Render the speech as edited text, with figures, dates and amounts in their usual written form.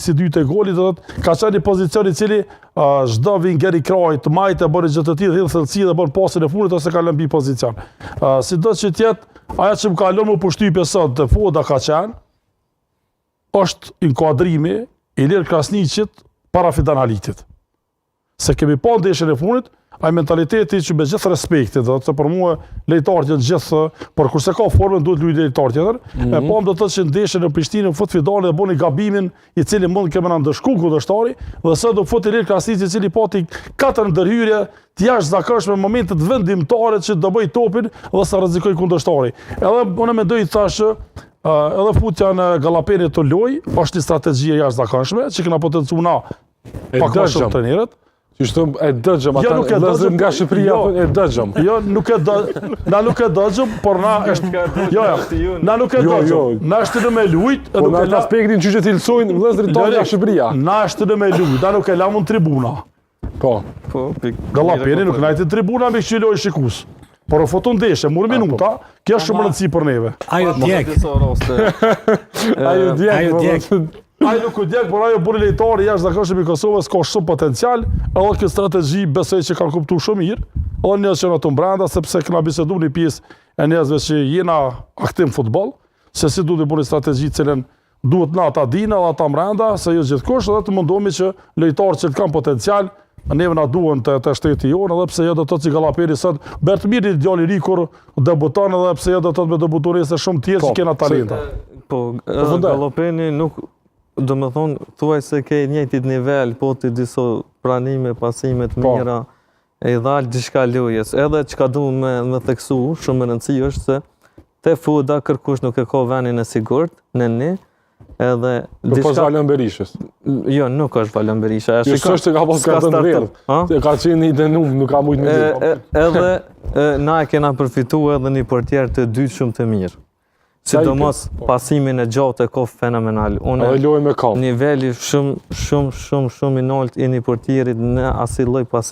si dytë e golit, ka qenë një pozicion i cili çdo vingeri kraj të majtë e bën gjë të tillë, hidh thellësi dhe bën pasën e fundit ose ka lënë mbi pozicion. Sidoqë që tjetë, ajo që më ka lënë më përshtypje sot të Foda ka qenë, është inkuadrimi i Ilir Krasniqit para Fidanalitit. Se kemi pa ndeshjen e fundit, ai mentaliteti që me gjithë respektit, do të për mua lojtarët janë gjithë, por kurse ka formën duhet luajë lojtar tjetër. E pam do të thotë që ndeshjen në Prishtinë fut Fidane dhe bëni gabimin i cili mund kemë na ndëshku kundërshtari, dhe sot do fut Ilir Krasniqi i cili pati 4 ndërhyrje të jashtëzakonshme në momente të vendimtare që do bëj topin dhe sa rrezikoi kundërshtari. Edhe unë mendoj thashë edhe futja në Gallapenit të loj është një strategji e jashtëzakonshme që kena potencuar na pak më shumë trajnerët. Qështu e dëgjëm, ata vëllezër nga Shqipëria e dëgjëm. Jo, na nuk e dëgjëm, por na është... na nuk e dëgjëm. Na është në me lujt... Po në atë aspektin që t'ilsojnë vëllezërit tonë nga Shqipëria. Na është në me lujt, na nuk e lamun tribuna. Po. Gallapeni nuk najti tribuna me që lojë shikus. Por o foto ndeshe, murë minuta, kjo është shumë rëndësi për neve. Ajo djek. Ajo djek. Ajo nuk u djek, por ajo buri lejtari jashtëzakonshëm i Kosovës ka shumë potencial, edhe kjo strategji besoj që kanë kuptuar shumë mirë, edhe ne që ato brenda sepse kena biseduar një pjesë e njerëzve që jena aktiv futboll, se si duhet të bëni strategji cilën duhet na ata dinë edhe ata brenda, se jo gjithkusht edhe të mundohemi që lojtarët që kanë potencial, neve na duhen të shteti jonë, edhe pse jo do të thotë që Gallapeni sot bërt mirë djali i ri kur debuton, edhe pse jo do të thotë me debutuese shumë tjerë që kena talenta. Po, Gallapeni nuk do me thonë, thuaj se ke njëjtit nivel, po të diso pranime, pasime të mira, e i dhalë gjithka lujes. Edhe që ka du me theksu, shumë më rëndësi është se te Foda kërkush nuk e ka venin e sigurt, në një, edhe... Nuk është Valon Berishës? Jo, nuk është Valon Berisha. Jo, së është ka pas ka të ndërë, ka qenë i denum, nuk ka mujtë me dhirë. Edhe na e kena përfitu edhe një portjer të dytë shumë të mirë. Sidomos pasimin e gjatë e ko fenomenal. Niveli shumë i nalt i një portierit në asaj lloj pasimi.